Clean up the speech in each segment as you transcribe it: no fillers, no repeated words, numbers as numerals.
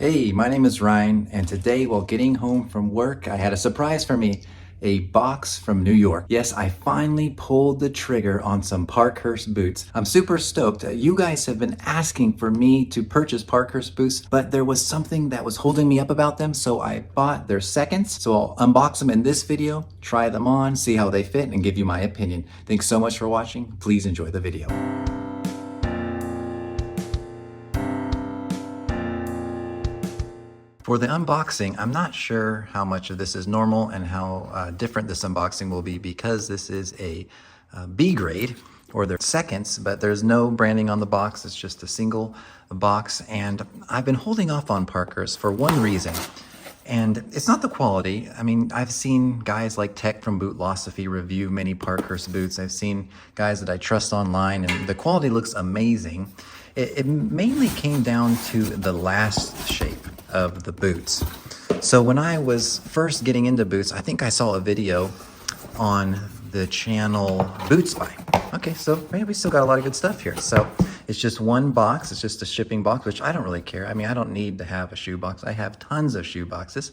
Hey, my name is Ryan, and today while getting home from work, I had a surprise for me, a box from New York. Yes, I finally pulled the trigger on some Parkhurst boots. I'm super stoked. You guys have been asking for me to purchase Parkhurst boots, but there was something that was holding me up about them, so I bought their seconds. So I'll unbox them in this video, try them on, see how they fit, and give you my opinion. Thanks so much for watching. Please enjoy the video. For the unboxing, I'm not sure how much of this is normal and how different this unboxing will be because this is a B grade or they're seconds, but there's no branding on the box. It's just a single box. And I've been holding off on Parkhurst for one reason. And it's not the quality. I mean, I've seen guys like Tech from Bootlosophy review many Parkhurst boots. I've seen guys that I trust online, and the quality looks amazing. It mainly came down to the last shape of the boots. So when I was first getting into boots, I think I saw a video on the channel Boots Buy. Okay, so maybe we still got a lot of good stuff here. So it's just one box. It's just a shipping box, which I don't really care. I mean, I don't need to have a shoe box. I have tons of shoe boxes.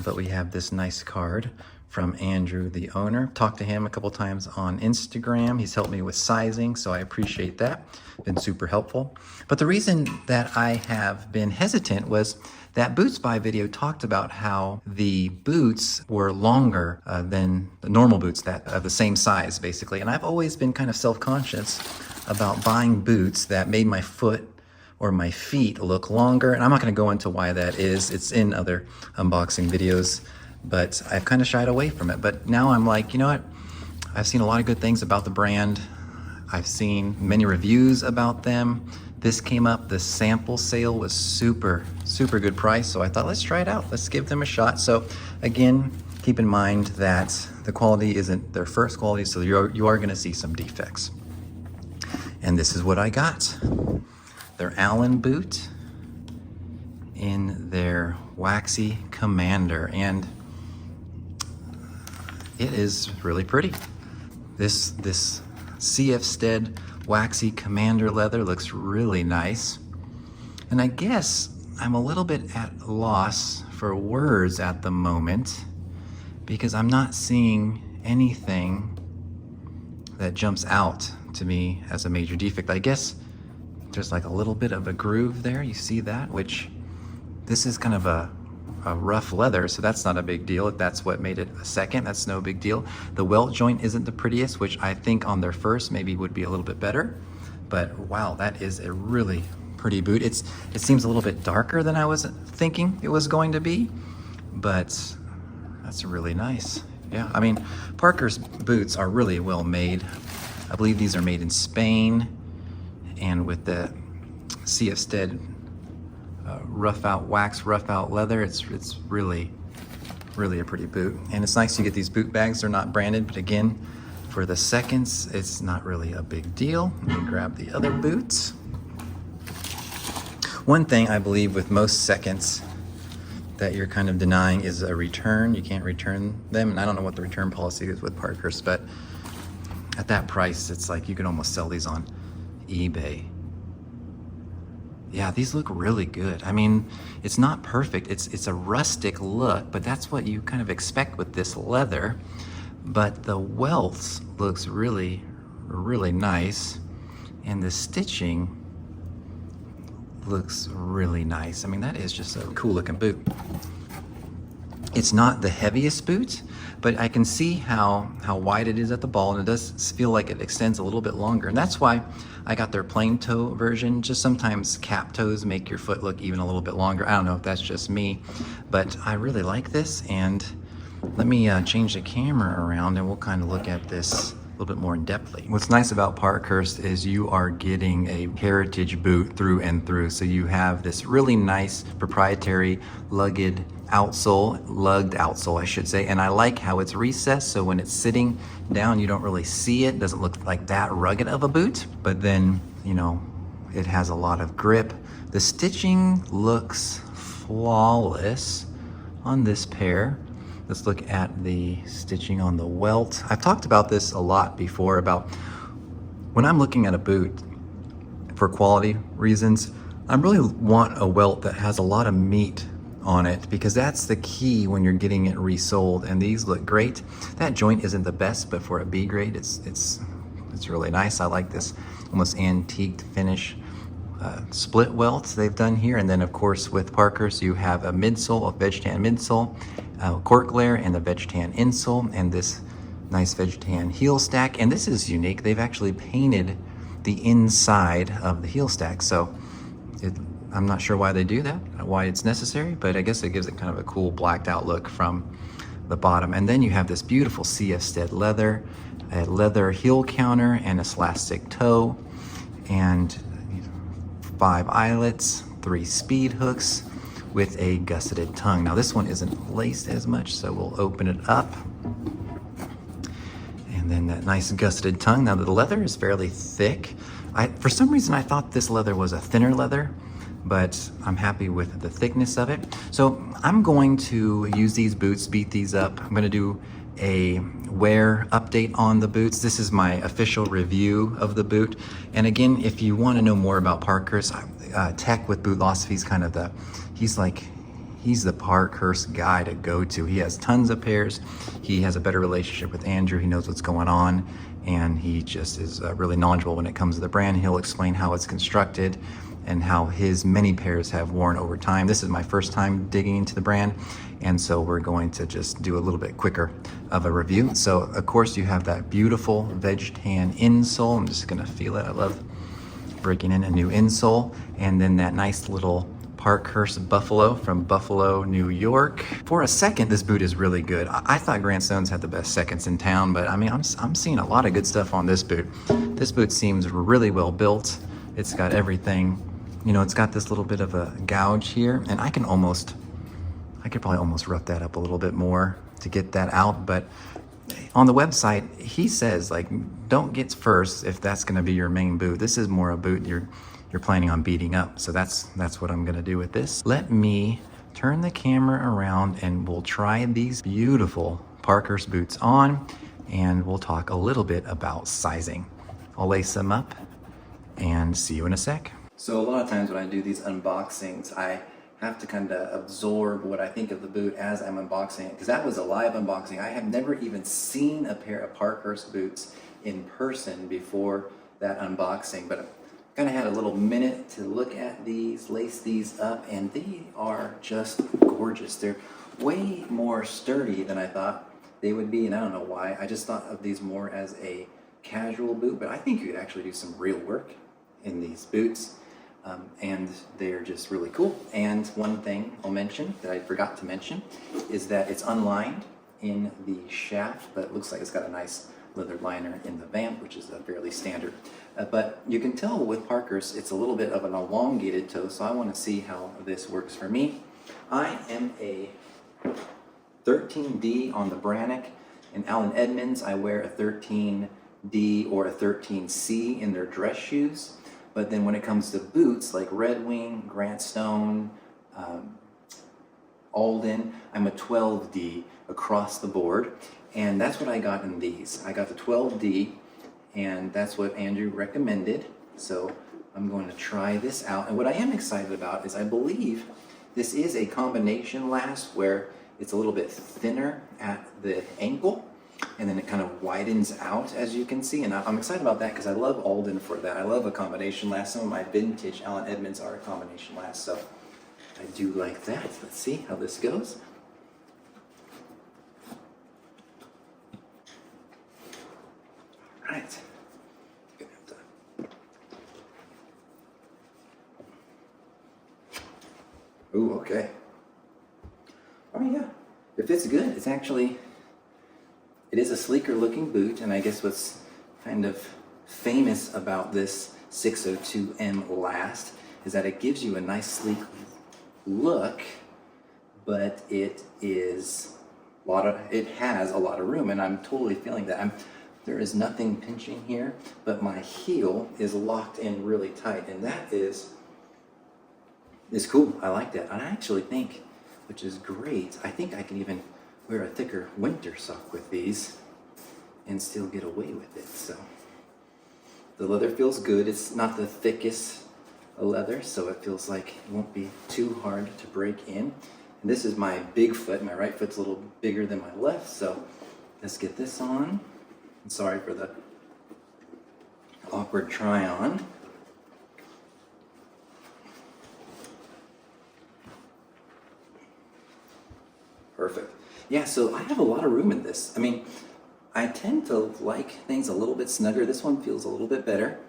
But we have this nice card from Andrew, the owner. Talked to him a couple times on Instagram. He's helped me with sizing, so I appreciate that. Been super helpful. But the reason that I have been hesitant was that Boots Buy video talked about how the boots were longer than the normal boots that of the same size, basically. And I've always been kind of self-conscious about buying boots that made my foot or my feet look longer. And I'm not going to go into why that is. It's in other unboxing videos, but I've kind of shied away from it. But now I'm like, you know what? I've seen a lot of good things about the brand. I've seen many reviews about them. This came up, the sample sale was super good price. So I thought, let's try it out. Let's give them a shot. So again, keep in mind that the quality isn't their first quality. So you are going to see some defects. And this is what I got. Their Allen boot in their Waxy Commander, and it is really pretty. This CF Stead Waxy Commander leather looks really nice, and I guess I'm a little bit at loss for words at the moment because I'm not seeing anything that jumps out to me as a major defect. I guess there's like a little bit of a groove there. You see that? Which this is kind of a rough leather, so that's not a big deal. If that's what made it a second, that's no big deal. The welt joint isn't the prettiest, which I think on their first maybe would be a little bit better. But wow, that is a really pretty boot. It seems a little bit darker than I was thinking it was going to be, but that's really nice. Yeah, I mean, Parker's boots are really well made. I believe these are made in Spain. And with the CF Stead rough out leather, it's really a pretty boot. And it's nice you get these boot bags. They're not branded, but again, for the seconds, it's not really a big deal. Let me grab the other boots. One thing I believe with most seconds that you're kind of denying is a return. You can't return them, and I don't know what the return policy is with Parkhurst, but at that price, it's like you can almost sell these on eBay. Yeah, these look really good. I mean, it's not perfect. It's a rustic look, but that's what you kind of expect with this leather. But the welt looks really nice, and the stitching looks really nice. I mean, that is just a cool looking boot. It's not the heaviest boot, but I can see how wide it is at the ball, and it does feel like it extends a little bit longer. And that's why I got their plain toe version. Just sometimes cap toes make your foot look even a little bit longer. I don't know if that's just me, but I really like this. And let me change the camera around and we'll kind of look at this a little bit more in depthly. What's nice about Parkhurst is you are getting a heritage boot through and through. So you have this really nice proprietary lugged outsole, I should say. And I like how it's recessed, so when it's sitting down, you don't really see it. It doesn't look like that rugged of a boot, but then, you know, it has a lot of grip. The stitching looks flawless on this pair. Let's look at the stitching on the welt. I've talked about this a lot before about when I'm looking at a boot for quality reasons, I really want a welt that has a lot of meat on it because that's the key when you're getting it resold. And these look great. That joint isn't the best, but for a B grade, it's really nice. I like this almost antiqued finish split welts they've done here. And then of course with Parkhurst, you have a midsole, a veg tan midsole, cork layer, and the veg tan insole, and this nice veg tan heel stack. And this is unique. They've actually painted the inside of the heel stack. So I'm not sure why they do that, why it's necessary, but I guess it gives it kind of a cool blacked out look from the bottom. And then you have this beautiful CF Stead leather, a leather heel counter, and a elastic toe, and 5 eyelets, 3 speed hooks with a gusseted tongue. Now this one isn't laced as much, so we'll open it up. And then that nice gusseted tongue. Now the leather is fairly thick. For some reason I thought this leather was a thinner leather, but I'm happy with the thickness of it. So I'm going to use these boots, beat these up. I'm gonna do a wear update on the boots. This is my official review of the boot. And again, if you want to know more about Parkhurst, Tech with Bootlosophy is kind of he's the Parkhurst guy to go to. He has tons of pairs. He has a better relationship with Andrew. He knows what's going on, and he just is really knowledgeable when it comes to the brand. He'll explain how it's constructed and how his many pairs have worn over time. This is my first time digging into the brand, and so we're going to just do a little bit quicker of a review. So of course you have that beautiful veg tan insole. I'm just gonna feel it. I love breaking in a new insole. And then that nice little Parkhurst Buffalo from Buffalo, New York. For a second, this boot is really good. I thought Grant Stones had the best seconds in town, but I mean, I'm seeing a lot of good stuff on this boot. This boot seems really well built. It's got everything. You know, it's got this little bit of a gouge here, and I could probably almost rough that up a little bit more to get that out. But on the website, he says, like, don't get first if that's gonna be your main boot. This is more a boot you're planning on beating up. So that's what I'm gonna do with this. Let me turn the camera around and we'll try these beautiful Parkhurst boots on, and we'll talk a little bit about sizing. I'll lace them up and see you in a sec. So a lot of times when I do these unboxings, I have to kind of absorb what I think of the boot as I'm unboxing it, because that was a live unboxing. I have never even seen a pair of Parkhurst boots in person before that unboxing, but I kind of had a little minute to look at these, lace these up, and they are just gorgeous. They're way more sturdy than I thought they would be, and I don't know why. I just thought of these more as a casual boot, but I think you could actually do some real work in these boots. And they're just really cool. And one thing I'll mention that I forgot to mention is that it's unlined in the shaft, but it looks like it's got a nice leather liner in the vamp, which is a fairly standard. But you can tell with Parkhurst, it's a little bit of an elongated toe, so I want to see how this works for me. I am a 13D on the Brannock. In Allen Edmonds, I wear a 13D or a 13C in their dress shoes. But then when it comes to boots like Red Wing, Grant Stone, Alden, I'm a 12D across the board. And that's what I got in these. I got the 12D, and that's what Andrew recommended. So I'm going to try this out. And what I am excited about is I believe this is a combination last where it's a little bit thinner at the ankle, and then it kind of widens out, as you can see. And I'm excited about that because I love Alden for that. I love a combination last. Some of my vintage Allen Edmonds are a combination last, so I do like that. Let's see how this goes. All right. Ooh, okay. Oh yeah, if it's good, it's actually, it is a sleeker looking boot, and I guess what's kind of famous about this 602M Last is that it gives you a nice sleek look, but it has a lot of room, and I'm totally feeling that. There is nothing pinching here, but my heel is locked in really tight, and that is cool. I like that. And I actually think, which is great, I think I can even wear a thicker winter sock with these and still get away with it. So the leather feels good. It's not the thickest a leather, so it feels like it won't be too hard to break in. And this is my big foot. My right foot's a little bigger than my left, so let's get this on. I'm sorry for the awkward try on. Perfect. Yeah, so I have a lot of room in this. I mean, I tend to like things a little bit snugger. This one feels a little bit better.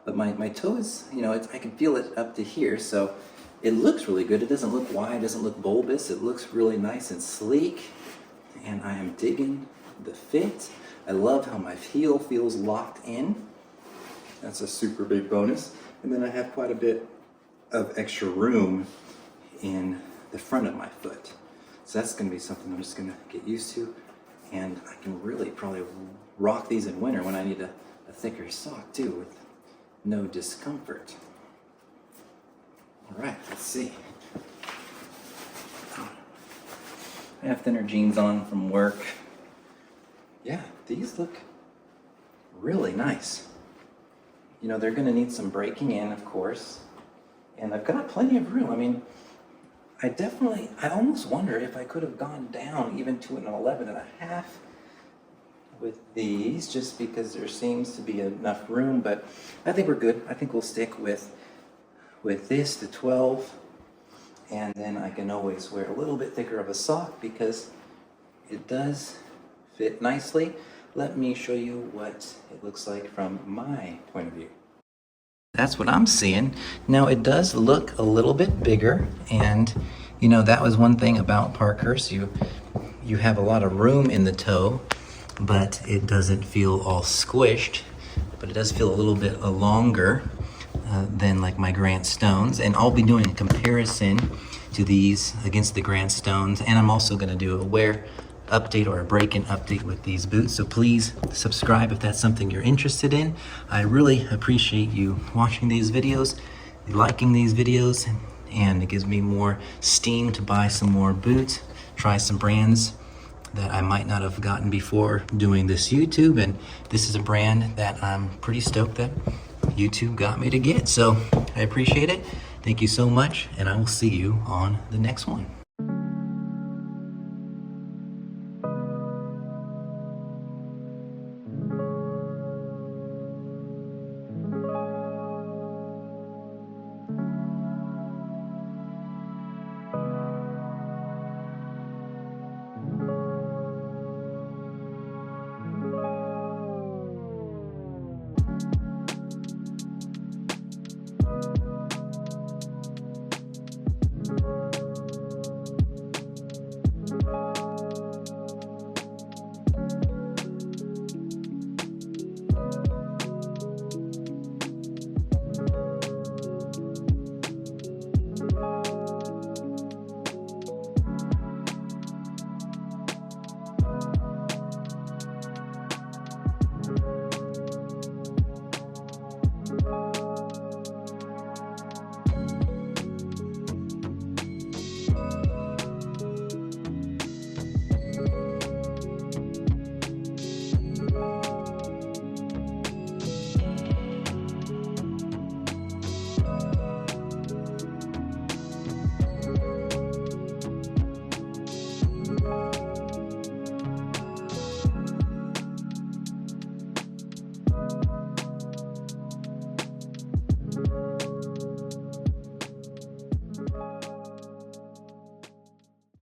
But my toe is, you know, I can feel it up to here, so it looks really good. It doesn't look wide, it doesn't look bulbous. It looks really nice and sleek, and I am digging the fit. I love how my heel feels locked in. That's a super big bonus. And then I have quite a bit of extra room in the front of my foot. So that's going to be something I'm just going to get used to, and I can really probably rock these in winter when I need a thicker sock too, with no discomfort. All right, let's see. I have thinner jeans on from work. Yeah, these look really nice. You know, they're going to need some breaking in, of course, and I've got plenty of room. I mean, I almost wonder if I could have gone down even to an 11.5 with these, just because there seems to be enough room, but I think we're good. I think we'll stick with this, the 12, and then I can always wear a little bit thicker of a sock because it does fit nicely. Let me show you what it looks like from my point of view. That's what I'm seeing. Now it does look a little bit bigger, and you know, that was one thing about Parkhurst. You have a lot of room in the toe, but it doesn't feel all squished, but it does feel a little bit longer than like my Grant Stones. And I'll be doing a comparison to these against the Grant Stones, and I'm also going to do a wear update or a break-in update with these boots. So please subscribe if that's something you're interested in. I really appreciate you watching these videos, liking these videos, and it gives me more steam to buy some more boots, try some brands that I might not have gotten before doing this YouTube. And this is a brand that I'm pretty stoked that YouTube got me to get. So I appreciate it. Thank you so much, and I will see you on the next one.